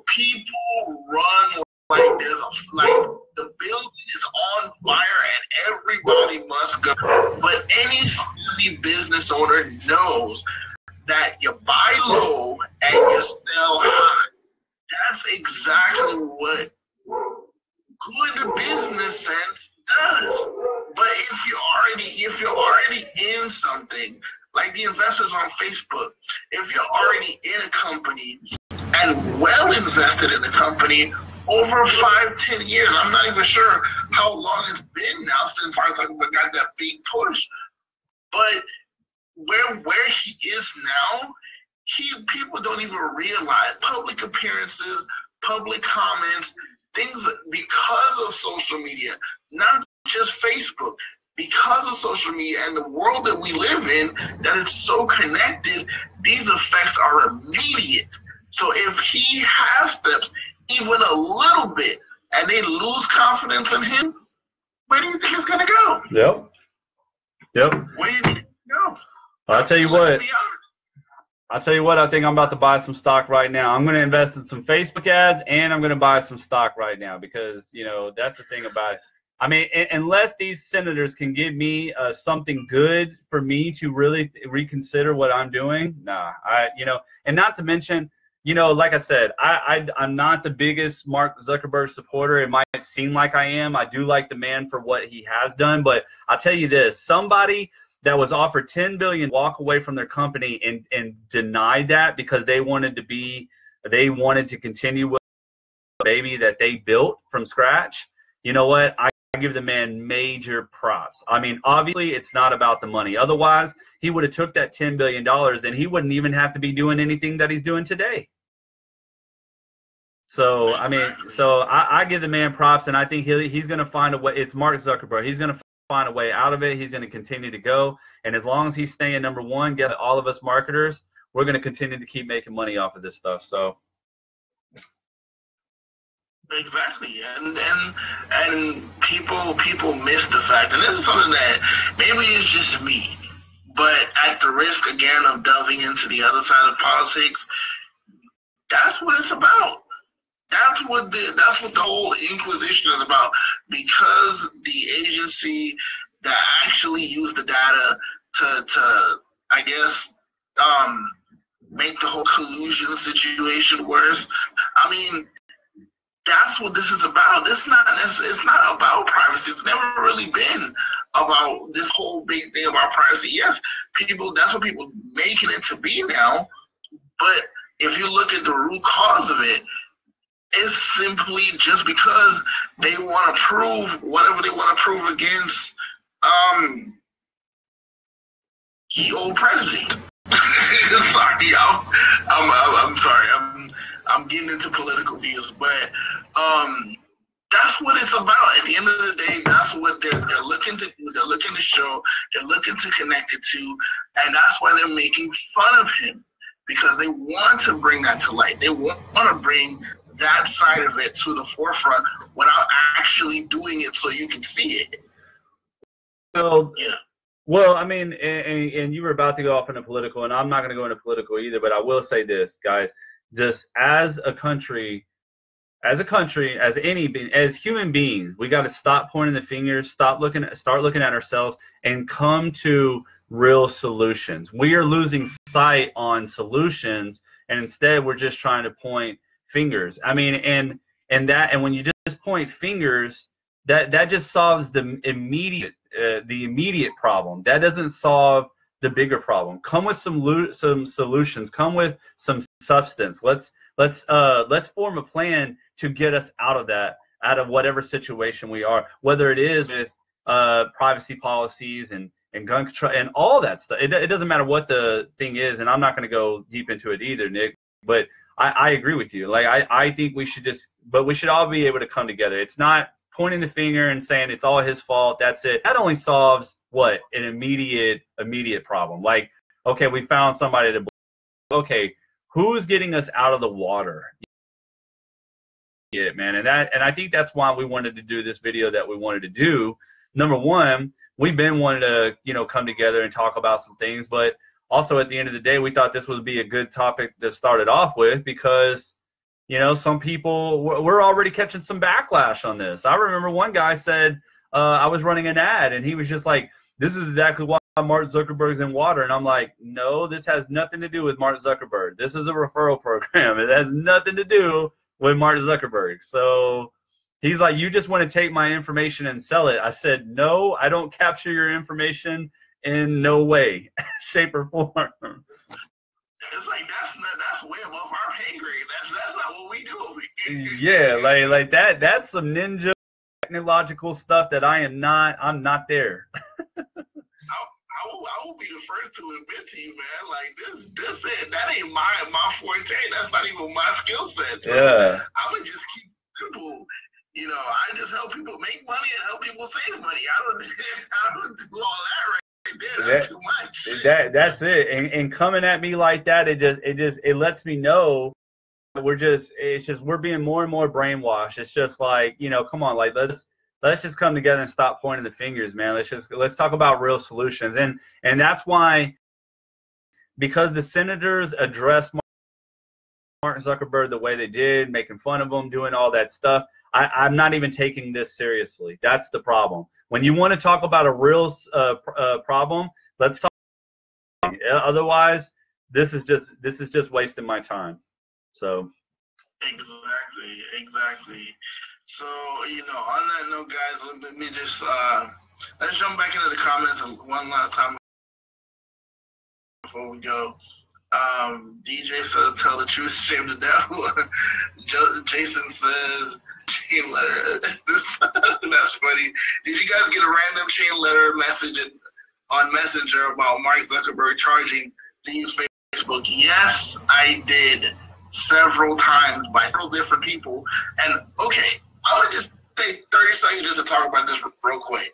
people run like the building is on fire and everybody must go. But any steady business owner knows that you buy low and you sell high. That's exactly what good business sense does. But if you're already in something, like the investors on Facebook, if you're already in a company and well invested in the company over 5-10 years, I'm not even sure how long it's been now since Mark Zuckerberg got that big push. But where he is now, people don't even realize public appearances, public comments, things because of social media, not just Facebook. Because of social media and the world that we live in, that it's so connected, these effects are immediate. So if he has steps even a little bit and they lose confidence in him, where do you think it's going to go? Yep. Where do you think it's going to go? I'll tell you what. I think I'm about to buy some stock right now. I'm going to invest in some Facebook ads and I'm going to buy some stock right now because, you know, that's the thing about it. I mean, unless these senators can give me something good for me to really reconsider what I'm doing, nah. And not to mention, like I said, I'm not the biggest Mark Zuckerberg supporter. It might seem like I am. I do like the man for what he has done, but I'll tell you this: somebody that was offered $10 billion walk away from their company and denied that because they wanted to continue with the baby that they built from scratch. You know what? I give the man major props. I mean, obviously, it's not about the money. Otherwise, he would have took that $10 billion and he wouldn't even have to be doing anything that he's doing today. So, I mean, I give the man props, and I think he's going to find a way. It's Mark Zuckerberg. He's going to find a way out of it. He's going to continue to go. And as long as he's staying number one, get all of us marketers, we're going to continue to keep making money off of this stuff. So. Exactly, and people miss the fact, and this is something that maybe it's just me, but at the risk again of delving into the other side of politics, that's what it's about. That's what the whole Inquisition is about, because the agency that actually used the data to I guess make the whole collusion situation worse. I mean, that's what this is about. It's not about privacy. It's never really been about this whole big thing about privacy. Yes, that's what people making it to be now. But if you look at the root cause of it, it's simply just because they want to prove whatever they want to prove against the old president. Sorry, I'm sorry. I'm getting into political views, but that's what it's about. At the end of the day, that's what they're looking to do. They're looking to show. They're looking to connect it to, and that's why they're making fun of him, because they want to bring that to light. They want to bring that side of it to the forefront without actually doing it so you can see it. So, yeah. Well, I mean, and you were about to go off into political, and I'm not going to go into political either, but I will say this, guys. Just as a country, as human beings, we got to stop pointing the fingers, start looking at ourselves, and come to real solutions. We are losing sight on solutions, and instead we're just trying to point fingers. I mean, and when you just point fingers, that just solves the immediate problem. That doesn't solve the bigger problem. Come with some solutions. Come with some substance. Let's form a plan to get us out of whatever situation we are, whether it is with privacy policies and gun control and all that stuff. It doesn't matter what the thing is, and I'm not going to go deep into it either, Nick, but I agree with you. Like, I think we should all be able to come together. It's not pointing the finger and saying it's all his fault. That's it. That only solves what? An immediate problem. Like, okay, we found somebody to, okay, who's getting us out of the water? Yeah, man. And I think that's why we wanted to do this video that we wanted to do. Number one, we've been wanting to, come together and talk about some things, but also at the end of the day, we thought this would be a good topic to start it off with, because some people, we're already catching some backlash on this. I remember one guy said, I was running an ad, and he was just like, this is exactly why Mark Zuckerberg's in water. And I'm like, no, this has nothing to do with Mark Zuckerberg. This is a referral program. It has nothing to do with Mark Zuckerberg. So he's like, you just want to take my information and sell it. I said, no, I don't capture your information in no way, shape, or form. It's like that's way above our pay grade. That's not what we do over here. Yeah, like that's some ninja technological stuff that I'm not there. I will be the first to admit to you, man. Like that ain't my forte. That's not even my skill set. So yeah. I'm gonna just keep people. I just help people make money and help people save money. I don't do all that right. That's too much. That's it. And coming at me like that, it lets me know we're being more and more brainwashed. It's just like, come on, like let's just come together and stop pointing the fingers, man. Let's talk about real solutions. And that's why, because the senators address Mark Zuckerberg the way they did, making fun of him, doing all that stuff, I'm not even taking this seriously. That's the problem. When you want to talk about a real problem, let's talk. Otherwise, this is just wasting my time. So. Exactly. So, on that note, guys, let me just let's jump back into the comments one last time before we go. DJ says, "Tell the truth, shame the devil." Jason says, "Chain letter." That's funny. Did you guys get a random chain letter message on Messenger about Mark Zuckerberg charging to use Facebook? Yes, I did. Several times by several different people. And okay, I would just take 30 seconds just to talk about this real quick.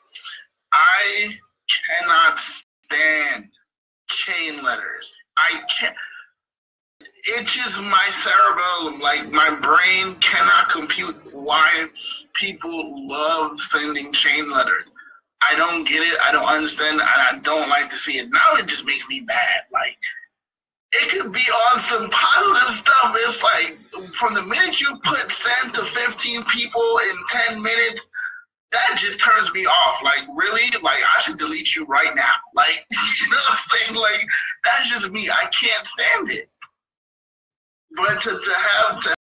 I cannot stand chain letters. I can't. It itches my cerebellum. Like, my brain cannot compute why people love sending chain letters. I don't get it. I don't understand. And I don't like to see it. Now it just makes me mad. Like, it could be on some positive stuff. It's like, from the minute you put send to 15 people in 10 minutes, that just turns me off. Like, really? Like, I should delete you right now. Like, you know what I'm saying? Like, that's just me. I can't stand it. But to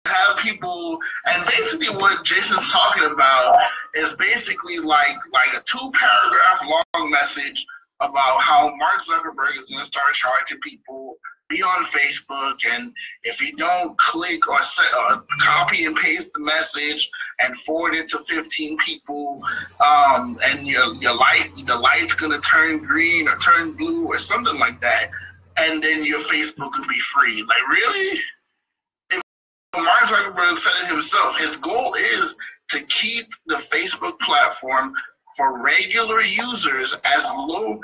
have people, and basically what Jason's talking about is basically like a 2-paragraph long message about how Mark Zuckerberg is going to start charging people, be on Facebook, and if you don't click or copy and paste the message and forward it to 15 people, and the light's going to turn green or turn blue or something like that, and then your Facebook will be free. Like, really? If Mark Zuckerberg said it himself, his goal is to keep the Facebook platform for regular users as low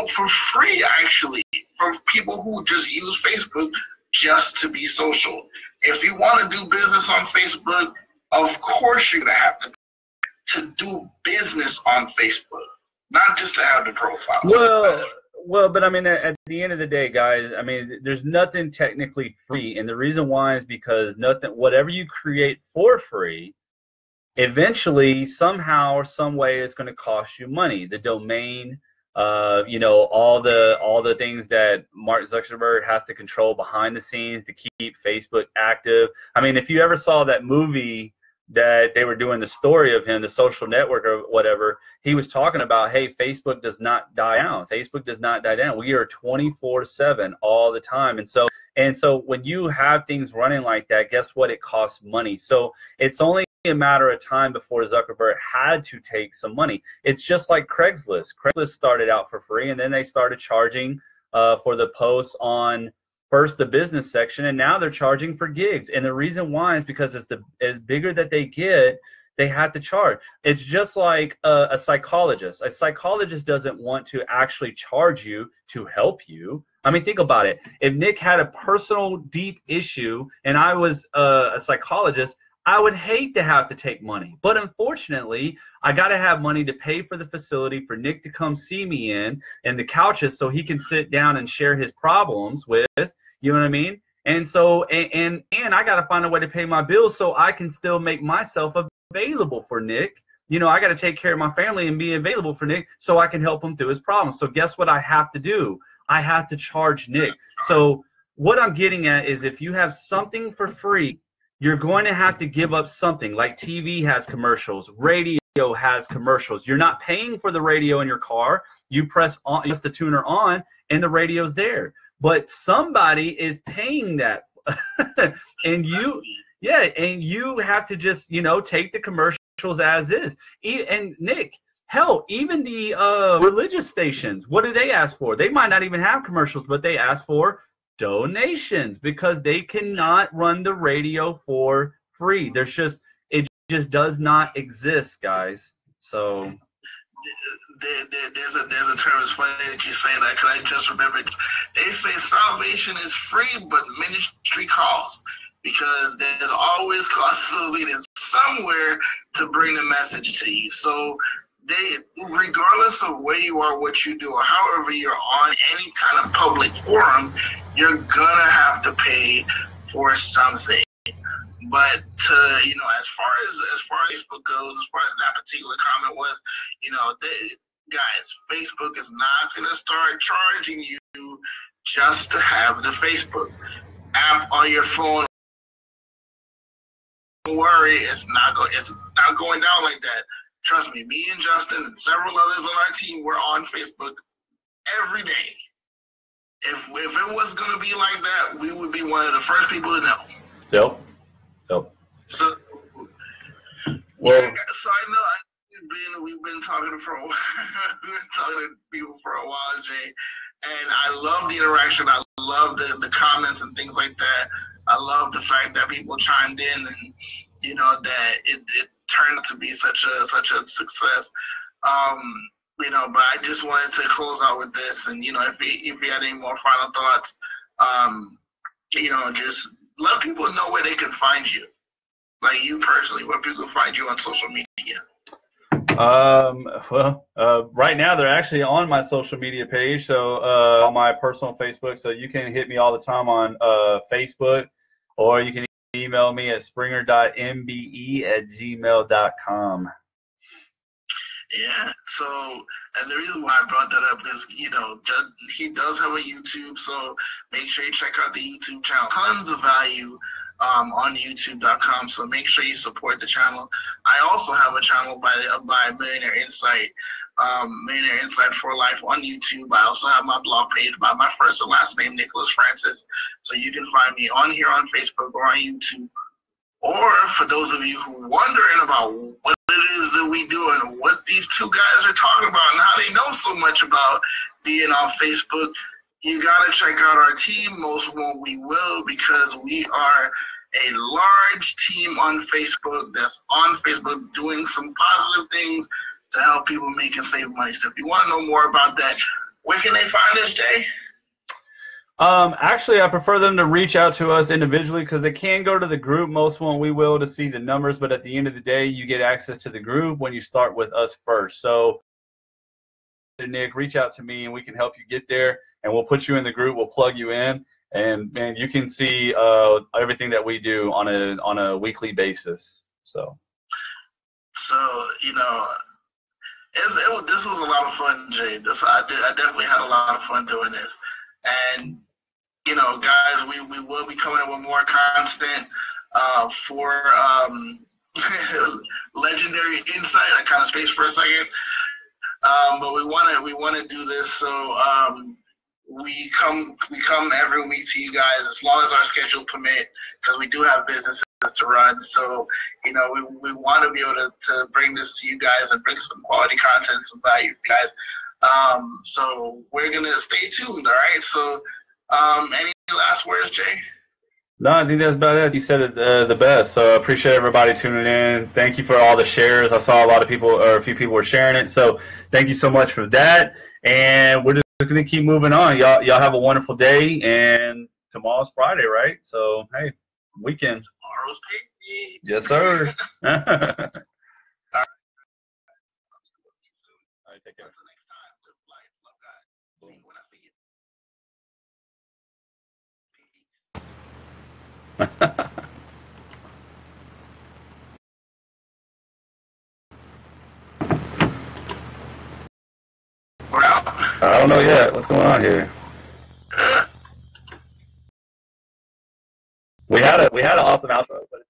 for free, actually, for people who just use Facebook just to be social. If you want to do business on Facebook, of course you're going to have to do business on Facebook, not just to have the profile. Well, but I mean, at the end of the day, guys, I mean, there's nothing technically free, and the reason why is because whatever you create for free, eventually, somehow or some way, it's going to cost you money. The domain, all the things that Mark Zuckerberg has to control behind the scenes to keep Facebook active. I mean, if you ever saw that movie that they were doing the story of him, The Social Network or whatever, he was talking about, hey, Facebook does not die out. Facebook does not die down. We are 24/7 all the time. And so when you have things running like that, guess what? It costs money. So it's only a matter of time before Zuckerberg had to take some money. It's just like Craigslist. Craigslist started out for free, and then they started charging for the posts on first the business section, and now they're charging for gigs. And the reason why is because as bigger that they get, they have to charge. It's just like a psychologist. A psychologist doesn't want to actually charge you to help you. I mean, think about it. If Nick had a personal deep issue and I was a psychologist, I would hate to have to take money. But unfortunately, I got to have money to pay for the facility for Nick to come see me in the couches so he can sit down and share his problems with, you know what I mean? And so, and I got to find a way to pay my bills so I can still make myself available for Nick. You know, I got to take care of my family and be available for Nick so I can help him through his problems. So guess what I have to do? I have to charge Nick. So what I'm getting at is if you have something for free, you're going to have to give up something. Like TV has commercials, radio has commercials. You're not paying for the radio in your car. You press on, just the tuner on, and the radio's there. But somebody is paying that, and you have to just take the commercials as is. And Nick, hell, even the religious stations, what do they ask for? They might not even have commercials, but they ask for donations because they cannot run the radio for free. It just does not exist, guys. So there's a term. It's funny that you say that because I just remembered. They say salvation is free, but ministry costs, because there's always costs associated somewhere to bring the message to you. So regardless of where you are, what you do, or however you're on any kind of public forum, you're gonna have to pay for something. But you know, as far as Facebook goes, as far as that particular comment was, you know, guys, Facebook is not gonna start charging you just to have the Facebook app on your phone. Don't worry, it's not going down like that. Trust me, me and Justin and several others on our team, we're on Facebook every day. If it was gonna be like that, we would be one of the first people to know. Yep. So, well, yeah, so I know we've been talking for a while, we've been talking to people for a while, Jay, and I love the interaction. I love the comments and things like that. I love the fact that people chimed in, and you know that it turned out to be such a success. You know, but I just wanted to close out with this, and you know, if you had any more final thoughts, you know, just let people know where they can find you, like you personally, where people can find you on social media. Well, right now they're actually on my social media page, so on my personal Facebook. So you can hit me all the time on Facebook, or you can email me at springer.mbe@gmail.com. Yeah, so, and the reason why I brought that up is, you know, he does have a YouTube, so make sure you check out the YouTube channel. Tons of value on youtube.com, so make sure you support the channel. I also have a channel by Millionaire Insight, Millionaire Insight for Life on YouTube. I also have my blog page by my first and last name, Nicholas Francis, so you can find me on here on Facebook or on YouTube. Or for those of you who are wondering about what it is that we do and what these two guys are talking about and how they know so much about being on Facebook, you got to check out our team, Most Won't We Will, because we are a large team on Facebook that's on Facebook doing some positive things to help people make and save money. So if you want to know more about that, where can they find us, Jay? Actually, I prefer them to reach out to us individually, because they can go to the group, Most Won't We Will, to see the numbers. But at the end of the day, you get access to the group when you start with us first. So, Nick, reach out to me and we can help you get there. And we'll put you in the group. We'll plug you in, and you can see everything that we do on a weekly basis. So you know, this was a lot of fun, Jay. I definitely had a lot of fun doing this, and you know, guys, we will be coming up with more content for Legendary Insight. I kind of spaced for a second, but we want to do this, so we come every week to you guys as long as our schedule permit, because we do have businesses to run. So you know, we want to be able to bring this to you guys and bring some quality content, some value for you guys. So we're gonna stay tuned. All right. So any last words, Jay? No, I think that's about it. You said it the best. So I appreciate everybody tuning in. Thank you for all the shares. I saw a few people were sharing it. So thank you so much for that. And we're just going to keep moving on. Y'all have a wonderful day. And tomorrow's Friday, right? So, hey, weekend. Tomorrow's payday. Yes, sir. All right, take care. Until next time, live life, love God. See you when I see you. We're out. I don't know yet. What's going on here? We had an awesome outro, but